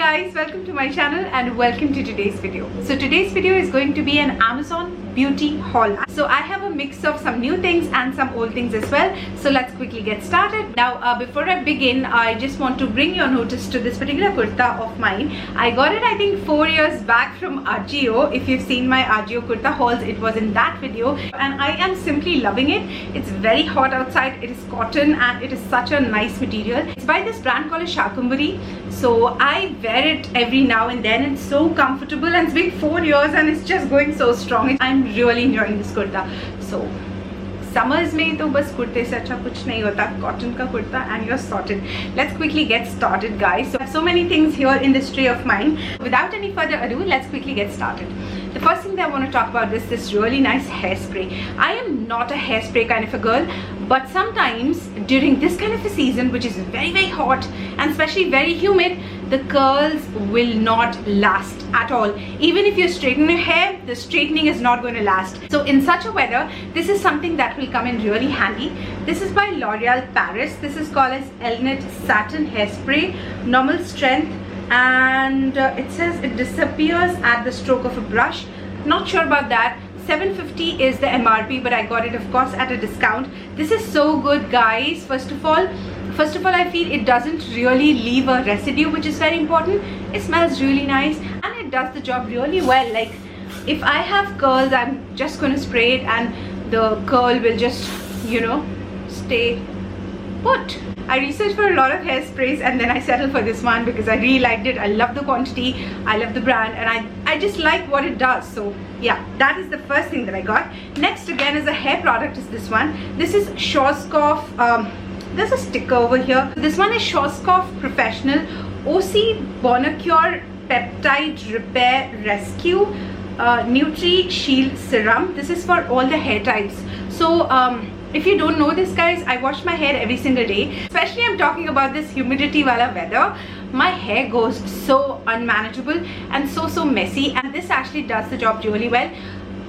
guys, welcome to my channel and welcome to today's video. So today's video is going to be an Amazon beauty haul. So I have a mix of some new things and some old things as well. So let's quickly get started. Now before I begin, I just want to bring your notice to this particular kurta of mine. I got it I think 4 years back from Ajio. If you've seen my Ajio kurta hauls, it was in that video and I am simply loving it. It's very hot outside, it is cotton and it is such a nice material. It's by this brand called Shakumbari. So I wear it every now and then. It's so comfortable and it's been 4 years and it's just going so strong. I'm really enjoying this kurta. So summers में तो बस कुर्ते से अच्छा कुछ नहीं होता, cotton का kurta and you're sorted. Let's quickly get started, guys. So I have so many things here in this tray of mine. Without any further ado, let's quickly get started. The first thing that I want to talk about is this really nice hairspray. I am not a hairspray kind of a girl, but sometimes during this kind of a season, which is very hot and especially very humid, the curls will not last at all. Even if you straighten your hair, the straightening is not going to last. So in such a weather, this is something that will come in really handy. This is by L'Oreal Paris. This is called as Elnett Satin Hairspray, normal strength, and it says it disappears at the stroke of a brush. Not sure about that. 750 is the MRP, but I got it of course at a discount. This is so good, guys. First of all, I feel it doesn't really leave a residue, which is very important. It smells really nice and it does the job really well. Like if I have curls, I'm just going to spray it and the curl will just, you know, stay put. I researched for a lot of hairsprays and then I settled for this one because I really liked it. I love the quantity, I love the brand, and I just like what it does. So yeah, that is the first thing that I got. Next again is a hair product, is this one. This is Schwarzkopf. There's a sticker over here. This one is Schwarzkopf Professional OC Bonacure Peptide Repair Rescue Nutri Shield Serum. This is for all the hair types. So if you don't know this, guys, I wash my hair every single day. Especially I'm talking about this humidity wala weather. My hair goes so unmanageable and so messy, and this actually does the job really well.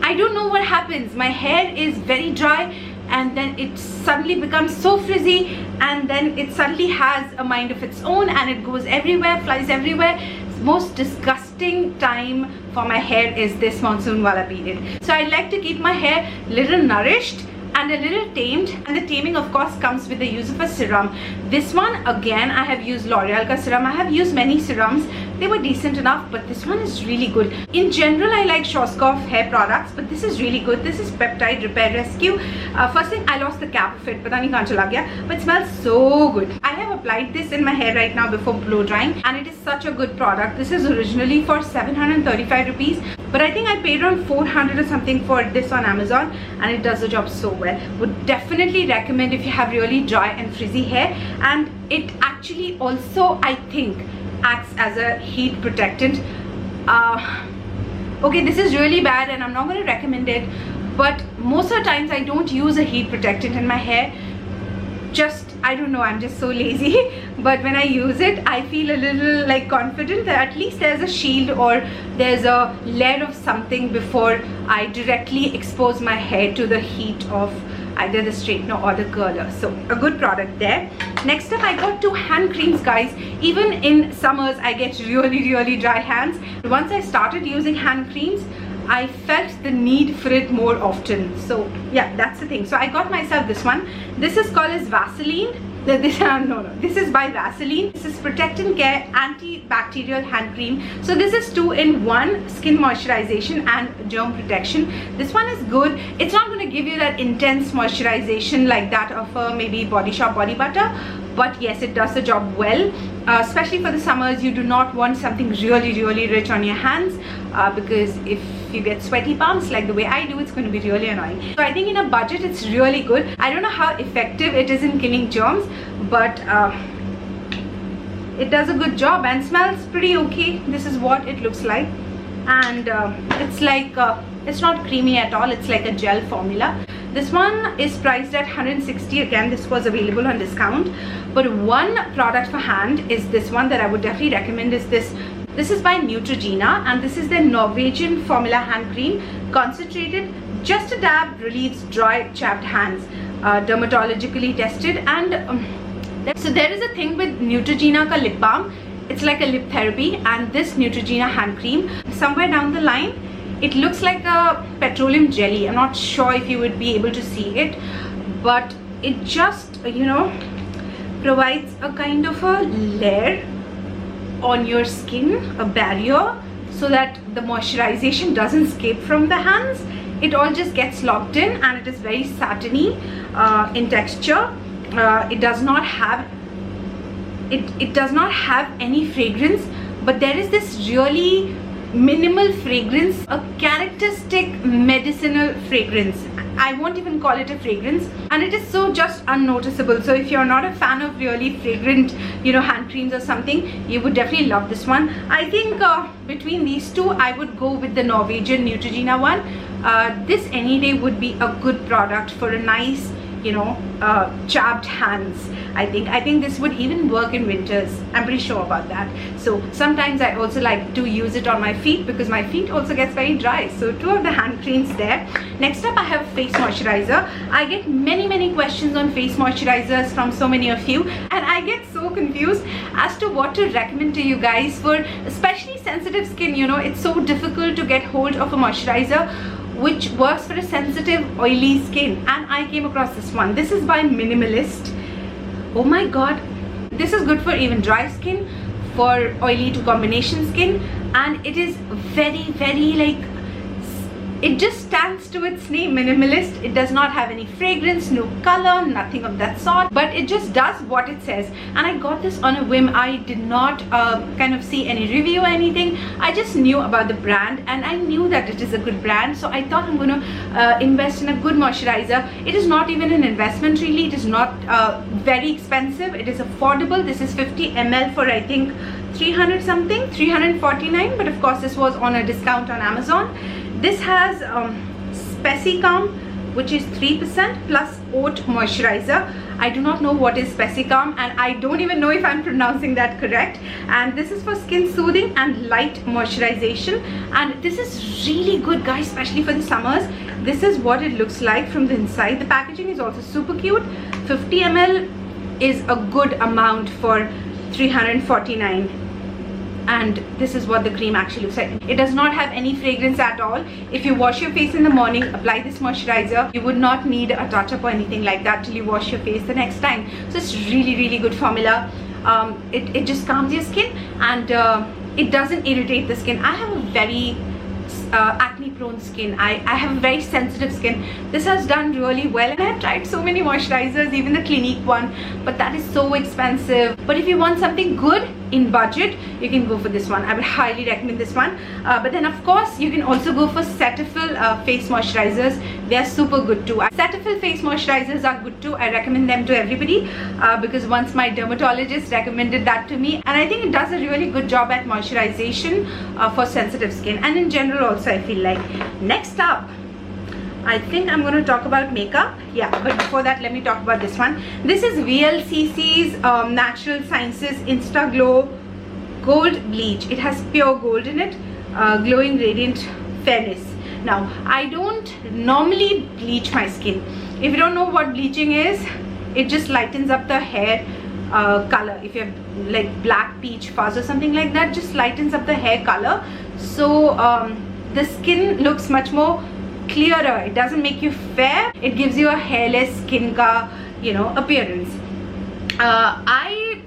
I don't know what happens. My hair is very dry and then it suddenly becomes so frizzy and then it suddenly has a mind of its own and it goes everywhere, flies everywhere. Most disgusting time for my hair is this monsoon wala period. So I like to keep my hair little nourished and a little tamed, and the taming of course comes with the use of a serum. This one again, I have used L'Oreal ka serum. I have used many serums, they were decent enough, but this one is really good. In general I like Schwarzkopf hair products, but this is really good. This is Peptide Repair Rescue. First thing, I lost the cap of it, pata nahi kahan chala gaya, but it smells so good. I have applied this in my hair right now before blow drying and it is such a good product. This is originally for 735 rupees, but I think I paid around 400 or something for this on Amazon and it does the job so well. Would definitely recommend if you have really dry and frizzy hair, and it actually also I think acts as a heat protectant. Okay, this is really bad and I'm not going to recommend it, but most of the times I don't use a heat protectant in my hair. I don't know, I'm just so lazy. But when I use it, I feel a little like confident that at least there's a shield or there's a layer of something before I directly expose my hair to the heat of either the straightener or the curler. So a good product there. Next up, I got 2 hand creams, guys. Even in summers, I get really dry hands. Once I started using hand creams, I felt the need for it more often. So yeah, that's the thing. So I got myself this one. This is called as Vaseline. This is by Vaseline. This is Protect and Care Antibacterial Hand Cream. So this is 2-in-1 skin moisturization and germ protection. This one is good. It's not going to give you that intense moisturization like that of maybe Body Shop body butter, but yes, it does the job well. Especially for the summers, you do not want something really rich on your hands because if you get sweaty palms like the way I do, it's going to be really annoying. So I think in a budget, it's really good. I don't know how effective it is in killing germs, but it does a good job and smells pretty okay. This is what it looks like, and it's like it's not creamy at all. It's like a gel formula. This one is priced at 160. Again, this was available on discount. But one product for hand is this one that I would definitely recommend, is this. This is by Neutrogena and this is the Norwegian Formula Hand Cream. Concentrated, just a dab, relieves dry, chapped hands. Dermatologically tested, and so there is a thing with Neutrogena ka lip balm. It's like a lip therapy. And this Neutrogena hand cream, somewhere down the line, it looks like a petroleum jelly. I'm not sure if you would be able to see it, but it just, you know, provides a kind of a layer on your skin, a barrier, so that the moisturization doesn't escape from the hands. It all just gets locked in, and it is very satiny in texture. It does not have any fragrance, but there is this really minimal fragrance, a characteristic medicinal fragrance. I won't even call it a fragrance, and it is so just unnoticeable. So if you're not a fan of really fragrant, you know, hand creams or something, you would definitely love this one. I think between these two, I would go with the Norwegian Neutrogena one. This any day would be a good product for a nice, you know, chapped hands. I think this would even work in winters. I'm pretty sure about that. So sometimes I also like to use it on my feet, because my feet also gets very dry. So 2 of the hand creams there. Next up, I have face moisturizer. I get many questions on face moisturizers from so many of you, and I get so confused as to what to recommend to you guys for especially sensitive skin. You know, it's so difficult to get hold of a moisturizer which works for a sensitive, oily skin, and I came across this one. This is by Minimalist. Oh my god, this is good for even dry skin, for oily to combination skin, and it is very like, it just stands to its name, minimalist. It does not have any fragrance, no color, nothing of that sort, but it just does what it says. And I got this on a whim. I did not kind of see any review or anything. I just knew about the brand, and I knew that it is a good brand, so I thought I'm gonna invest in a good moisturizer. It is not even an investment really. It is not very expensive. It is affordable. This is 50 ml for I think 300 something, 349, but of course this was on a discount on Amazon. This has Specicalm, which is 3% plus oat moisturizer. I do not know what is Specicalm, and I don't even know if I'm pronouncing that correct. And this is for skin soothing and light moisturization, and this is really good, guys, especially for the summers. This is what it looks like from the inside. The packaging is also super cute. 50 ml is a good amount for 349. And this is what the cream actually looks like. It does not have any fragrance at all. If you wash your face in the morning, apply this moisturizer, you would not need a touch-up or anything like that till you wash your face the next time. So it's really good formula. It just calms your skin, and it doesn't irritate the skin. I have a very acne prone skin. I have a very sensitive skin. This has done really well, and I have tried so many moisturizers, even the Clinique one, but that is so expensive. But if you want something good in budget, you can go for this one. I would highly recommend this one. But then of course you can also go for Cetaphil face moisturizers. They are super good too. Cetaphil face moisturizers are good too. I recommend them to everybody because once my dermatologist recommended that to me, and I think it does a really good job at moisturization for sensitive skin, and in general also, I feel like. Next up, I think I'm going to talk about makeup. Yeah, but before that, let me talk about this one. This is VLCC's Natural Sciences Insta Glow Gold Bleach. It has pure gold in it, glowing radiant fairness. Now, I don't normally bleach my skin. If you don't know what bleaching is, it just lightens up the hair color. If you have like black peach fuzz or something like that, just lightens up the hair color. So the skin looks much more clearer. It doesn't make you fair. It gives you a hairless skin ka, you know, appearance. I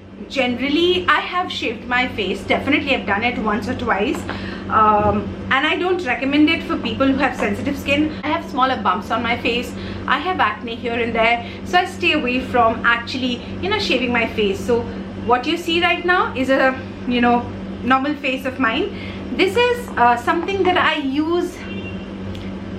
have shaved my face. Definitely I've done it once or twice, and I don't recommend it for people who have sensitive skin. I have smaller bumps on my face. I have acne here and there, so I stay away from actually, you know, shaving my face. So what you see right now is a, you know, normal face of mine. This is something that I use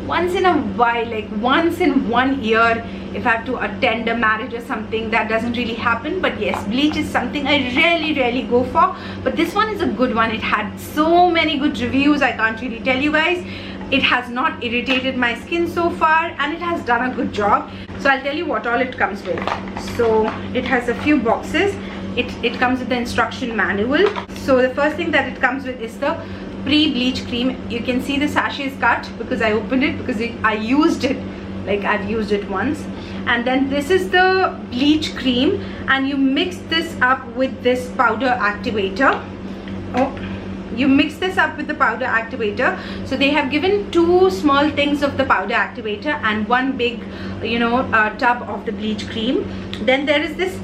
once in a while, like once in 1 year, if I have to attend a marriage or something. That doesn't really happen, but yes, bleach is something I really go for. But this one is a good one. It had so many good reviews, I can't really tell you guys. It has not irritated my skin so far, and it has done a good job. So I'll tell you what all it comes with. So it has a few boxes. It comes with the instruction manual. So the first thing that it comes with is the pre-bleach cream. You can see the sachet is cut because I opened it, because I used it, like I've used it once. And then this is the bleach cream, and you mix this up with this powder activator. you mix this up with the powder activator. So they have given 2 small things of the powder activator and 1 big tub of the bleach cream. Then there is this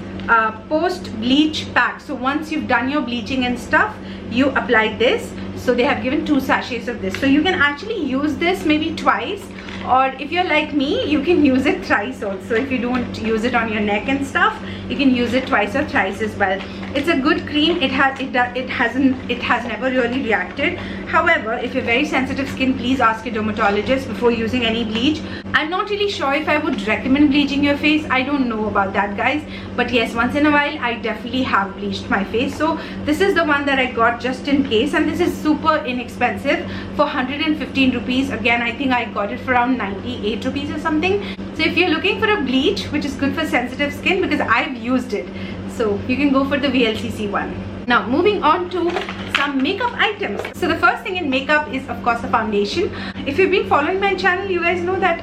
post bleach pack. So once you've done your bleaching and stuff, you apply this. So they have given 2 sachets of this, so you can actually use this maybe twice, or if you're like me, you can use it thrice also. If you don't use it on your neck and stuff, you can use it twice or thrice as well. It's a good cream. It has never really reacted. However, if you're very sensitive skin, please ask your dermatologist before using any bleach. I'm not really sure if I would recommend bleaching your face. I don't know about that, guys, but yes, once in a while I definitely have bleached my face. So this is the one that I got just in case, and this is super inexpensive for 115 rupees. Again, I think I got it for around 98 rupees or something. So if you're looking for a bleach which is good for sensitive skin, because I've used it, so you can go for the VLCC one. Now moving on to some makeup items. So the first thing in makeup is of course the foundation. If you've been following my channel, you guys know that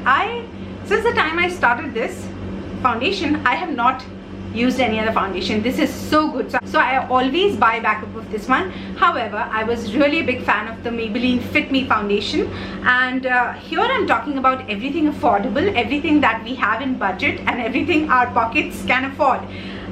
since the time I started this foundation, I have not used any other foundation. This is so good, so I always buy backup of this one. However, I was really a big fan of the Maybelline Fit Me foundation, and here I'm talking about everything affordable, everything that we have in budget, and everything our pockets can afford.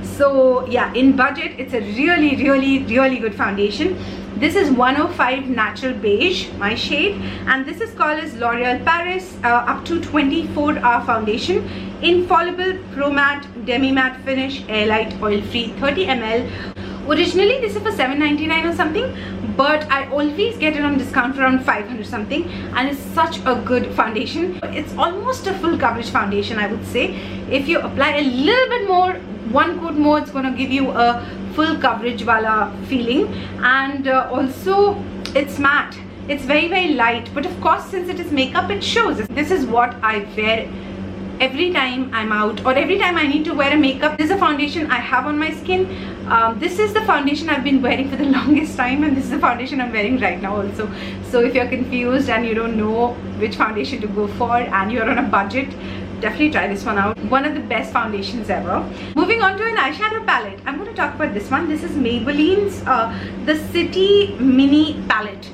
So yeah, in budget, it's a really good foundation. This is 105 Natural Beige, my shade, and this is called as L'Oreal Paris up to 24-hour foundation, infallible pro matte demi matte finish, air light, oil free, 30 ml. Originally this is for $7.99 or something, but I always get it on discount for around 500 something, and it's such a good foundation. It's almost a full coverage foundation, I would say. If you apply a little bit more, 1 coat more, it's going to give you a full coverage wala feeling. And also it's matte, it's very light, but of course since it is makeup, it shows. This is what I wear every time I'm out, or every time I need to wear a makeup. This is a foundation I have on my skin. This is the foundation I've been wearing for the longest time, and this is the foundation I'm wearing right now also. So if you're confused and you don't know which foundation to go for and you're on a budget, definitely try this one out. One of the best foundations ever. Moving on to an eyeshadow palette, I'm going to talk about this one. This is Maybelline's the City Mini palette.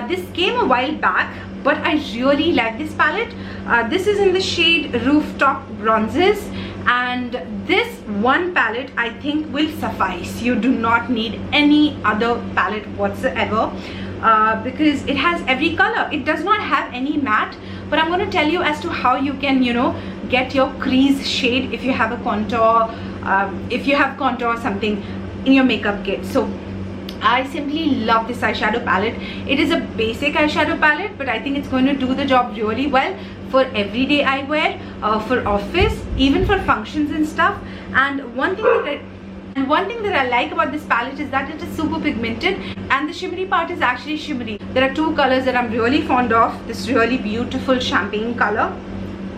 This came a while back, but I really like this palette. This is in the shade Rooftop Bronzes, and this one palette I think will suffice. You do not need any other palette whatsoever, because it has every color. It does not have any matte, but I'm going to tell you as to how you can, get your crease shade if you have a contour, or something in your makeup kit. So I simply love this eyeshadow palette. It is a basic eyeshadow palette, but I think it's going to do the job really well for everyday eyewear, for office, even for functions and stuff. And one thing that I like about this palette is that it is super pigmented, and the shimmery part is actually shimmery. There are 2 colors that I'm really fond of. This really beautiful champagne color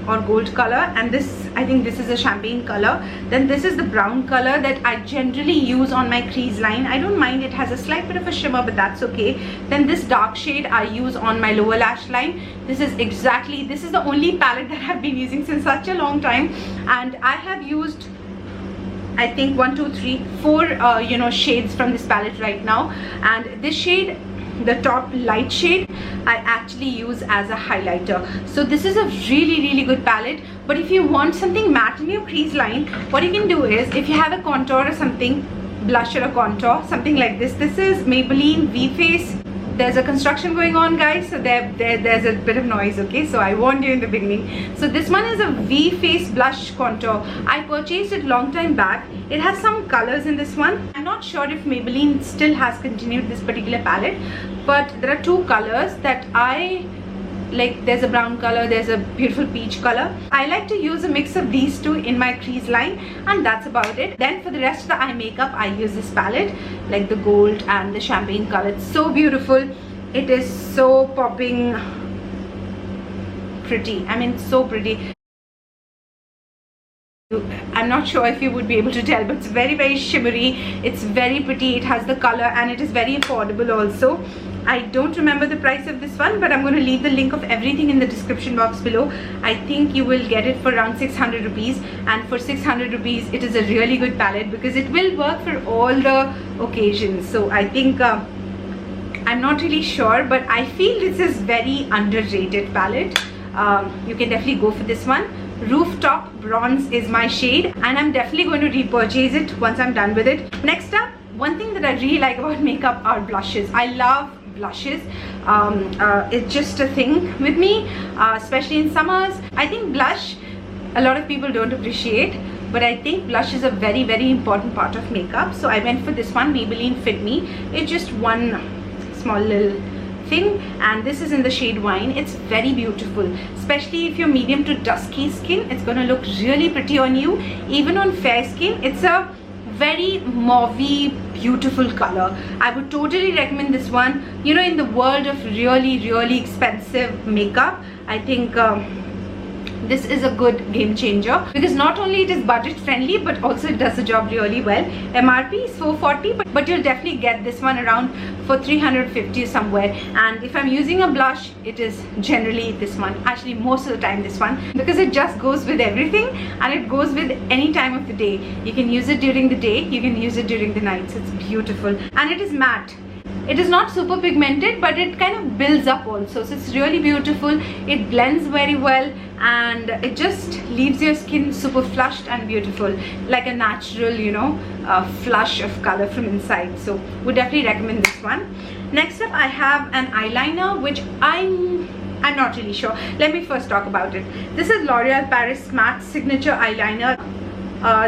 or gold color, and this, I think this is a champagne color. Then this is the brown color that I generally use on my crease line. I don't mind, it has a slight bit of a shimmer, but that's okay. Then this dark shade I use on my lower lash line. This is the only palette that I've been using since such a long time, and I have used, I think 1, 2, 3, 4 shades from this palette right now. And this shade, the top light shade, I actually use as a highlighter. So this is a really good palette. But if you want something matte in your crease line, what you can do is, if you have a contour or something, blush or a contour, something like this. This is Maybelline V-Face. There's a construction going on, guys, so there's a bit of noise, okay? So I warned you in the beginning. So this one is a V-Face blush contour. I purchased it long time back. It has some colors in this one. I'm not sure if Maybelline still has continued this particular palette, but there are 2 colors that I like. There's a brown color, there's a beautiful peach color. I like to use a mix of these 2 in my crease line, and that's about it. Then for the rest of the eye makeup, I use this palette, like the gold and the champagne color. It's so beautiful. It is so popping pretty. I mean, so pretty. I'm not sure if you would be able to tell, but it's very shimmery. It's very pretty. It has the color, and it is very affordable also. I don't remember the price of this one, but I'm going to leave the link of everything in the description box below. I think you will get it for around 600 rupees, and for 600 rupees it is a really good palette because it will work for all the occasions. So I think I'm not really sure, but I feel this is very underrated palette. You can definitely go for this one. Rooftop Bronze is my shade, and I'm definitely going to repurchase it once I'm done with it. Next up, one thing that I really like about makeup are blushes. I love blushes. It's just a thing with me, especially in summers. I think blush, a lot of people don't appreciate, but I think blush is a very, very important part of makeup. So I went for this one, Maybelline Fit Me. It's just one small little thing, and this is in the shade Wine. It's very beautiful, especially if you're medium to dusky skin. It's gonna look really pretty on you. Even on fair skin, it's a very mauvey, beautiful color. I would totally recommend this one. You know, in the world of really, really expensive makeup, I think this is a good game changer, because not only it is budget friendly, but also it does the job really well. MRP is 440, but you'll definitely get this one around for 350 somewhere. And if I'm using a blush, it is generally this one, actually most of the time this one, because it just goes with everything, and it goes with any time of the day. You can use it during the day, you can use it during the night. So it's beautiful, and it is matte. It is not super pigmented, but it kind of builds up also, so it's really beautiful. It blends very well, and it just leaves your skin super flushed and beautiful, like a natural, you know, flush of color from inside. So would definitely recommend this one. Next up, I have an eyeliner, which I'm not really sure. Let me first talk about it. This is L'Oreal Paris Matte Signature Eyeliner.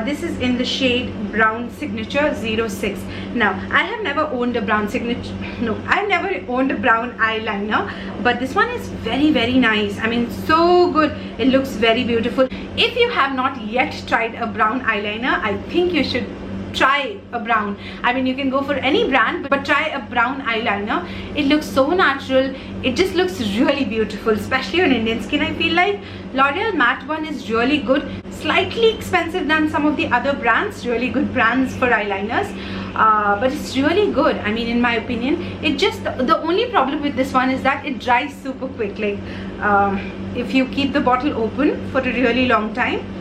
This is in the shade Brown Signature 06. Now, I have never owned a brown signature. No, I've never owned a brown eyeliner, but this one is very, very nice. I mean, so good. It looks very beautiful. If you have not yet tried a brown eyeliner, I think you should try a brown. I mean, you can go for any brand, but try a brown eyeliner. It looks so natural. It just looks really beautiful, especially on Indian skin. I feel like L'Oreal matte one is really good, slightly expensive than some of the other brands, really good brands for eyeliners, but it's really good. I mean, in my opinion, it just, the only problem with this one is that it dries super quick. Like if you keep the bottle open for a really long time,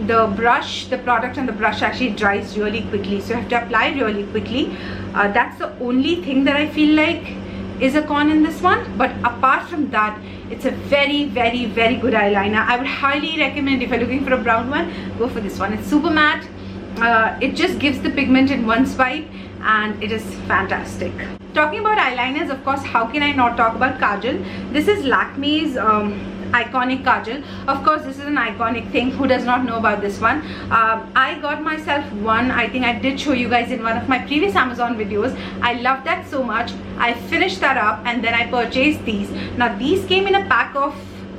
the product and the brush actually dries really quickly, so you have to apply really quickly. That's the only thing that I feel like is a con in this one, but apart from that, it's a very, very, very good eyeliner. I would highly recommend, if you're looking for a brown one, go for this one. It's super matte. It just gives the pigment in one swipe, and it is fantastic. Talking about eyeliners, of course, how can I not talk about Kajal? This is Lakme's iconic Kajal. Of course, this is an iconic thing. Who does not know about this one? I got myself one. I think I did show you guys in one of my previous Amazon videos. I love that so much. I finished that up, and then I purchased these. Now, these came in a pack of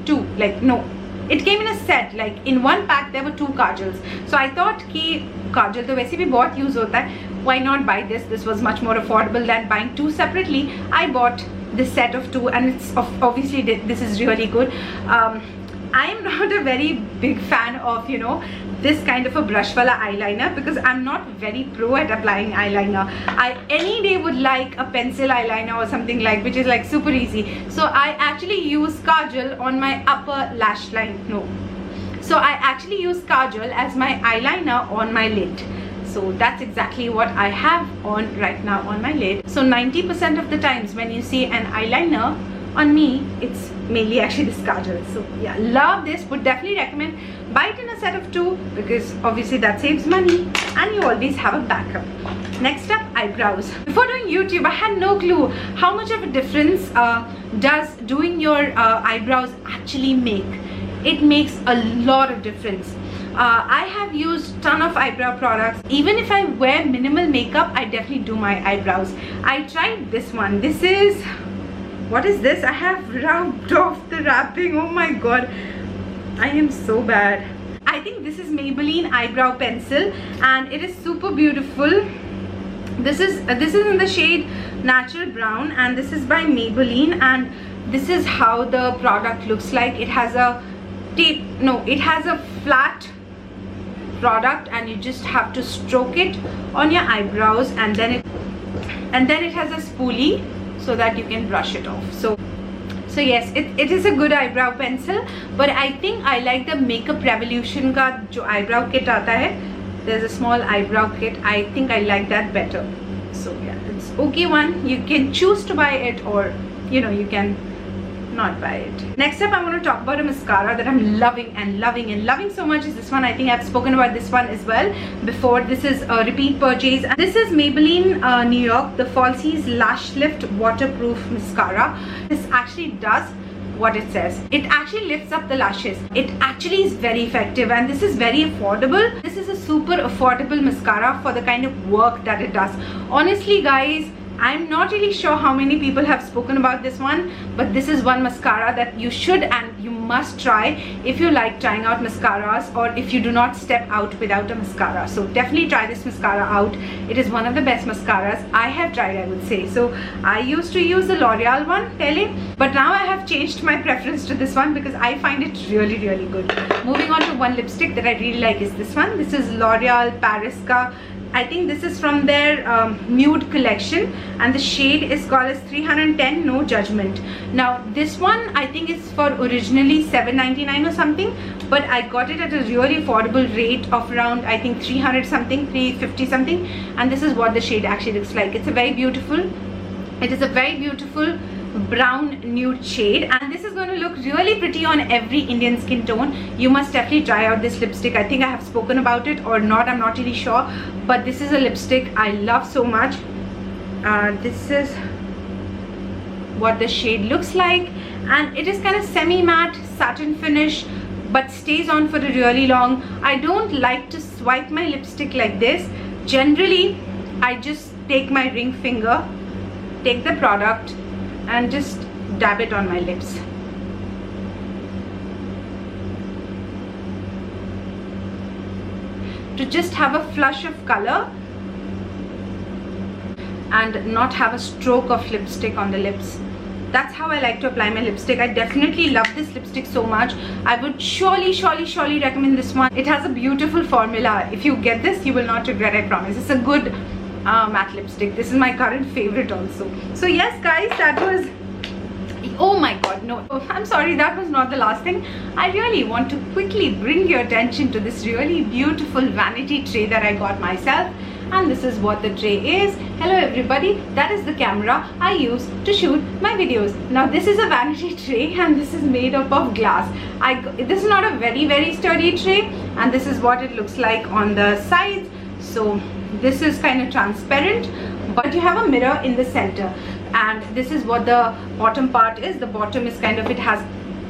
2. Like, no, it came in a set. Like, in one pack there were 2 Kajals. So I thought ki Kajal to वैसे भी बहुत use होता है. Why not buy this? This was much more affordable than buying 2 separately. I bought this set of 2, and it's obviously this is really good. I am not a very big fan of, you know, this kind of a brush wala eyeliner, because I'm not very pro at applying eyeliner. I any day would like a pencil eyeliner or something like, which is like super easy. So I actually use Kajal on my upper lash line. No, so I actually use Kajal as my eyeliner on my lid. So that's exactly what I have on right now on my lid. So 90% of the times when you see an eyeliner on me, it's mainly actually this Kajal. So yeah, love this. Would definitely recommend. Buy it in a set of 2, because obviously that saves money, and you always have a backup. Next up, eyebrows. Before doing YouTube, I had no clue how much of a difference does doing your eyebrows actually make. It makes a lot of difference. I have used ton of eyebrow products. Even if I wear minimal makeup, I definitely do my eyebrows. I tried this one. This is, what is this? I have rubbed off the wrapping. Oh my god, I am so bad. I think this is Maybelline eyebrow pencil, and it is super beautiful. This is in the shade Natural Brown, and this is by Maybelline, and this is how the product looks like. It has a it has a flat product, and you just have to stroke it on your eyebrows, and then it has a spoolie so that you can brush it off. So yes, it is a good eyebrow pencil, but I think I like the Makeup Revolution ka jo eyebrow kit aata hai. There's a small eyebrow kit. I think I like that better. So yeah, it's okay one. You can choose to buy it, or you can not buy it. Next up, I want to talk about a mascara that I'm loving and loving so much. Is this one. I think I've spoken about this one as well before. This is a repeat purchase. This is Maybelline New York, the Falsies Lash Lift Waterproof Mascara. This actually does what it says. It actually lifts up the lashes. It actually is very effective, and this is very affordable. This is a super affordable mascara for the kind of work that it does. Honestly guys, I'm not really sure how many people have spoken about this one, but this is one mascara that you should and you must try if you like trying out mascaras, or if you do not step out without a mascara. So definitely try this mascara out. It is one of the best mascaras I have tried, I would say. So I used to use the L'Oreal one, Pele, but now I have changed my preference to this one because I find it really good. Moving on to one lipstick that I really like is this one. This is L'Oreal Paris Ka. I think this is from their nude collection, and the shade is called as 310 No Judgment. Now this one I think is for originally $7.99 or something, but I got it at a really affordable rate of around, I think 300 something, 350 something, and this is what the shade actually looks like. It is a very beautiful brown nude shade, and this is going to look really pretty on every Indian skin tone. You must definitely try out this lipstick. I think I have spoken about it or not, I'm not really sure, but this is a lipstick I love so much. This is what the shade looks like, and it is kind of semi-matte satin finish, but stays on for a really long. I don't like to swipe my lipstick like this. Generally I just take my ring finger, take the product and just dab it on my lips. To just have a flush of color and not have a stroke of lipstick on the lips. That's how I like to apply my lipstick. I definitely love this lipstick so much. I would surely recommend this one. It has a beautiful formula. If you get this, you will not regret, I promise. It's a good matte lipstick. This is my current favorite also. So yes guys, that was, oh my god, no, I'm sorry, that was not the last thing. I really want to quickly bring your attention to this really beautiful vanity tray that I got myself, and this is what the tray is. Hello everybody, that is the camera I use to shoot my videos. Now this is a vanity tray, and this is made up of glass. This is not a very sturdy tray, and this is what it looks like on the sides. So this is kind of transparent, but you have a mirror in the center, and this is what the bottom part is. The bottom is kind of, it has,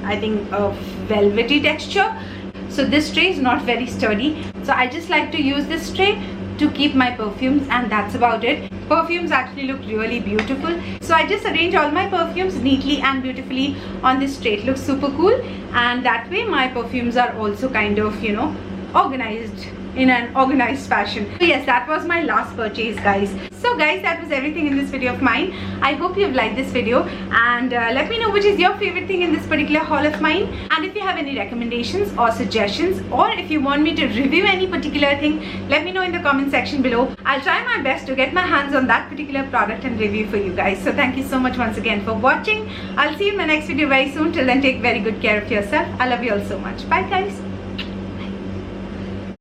I think, a velvety texture. So this tray is not very sturdy, so I just like to use this tray to keep my perfumes, and that's about it. Perfumes actually look really beautiful, so I just arrange all my perfumes neatly and beautifully on this tray. It looks super cool, and that way my perfumes are also kind of, organized in an organized fashion. So yes, that was my last purchase guys. So guys, that was everything in this video of mine. I hope you've liked this video, and let me know which is your favorite thing in this particular haul of mine, and if you have any recommendations or suggestions, or if you want me to review any particular thing, let me know in the comment section below. I'll try my best to get my hands on that particular product and review for you guys. So thank you so much once again for watching. I'll see you in my next video very soon. Till then, take very good care of yourself. I love you all so much. Bye guys.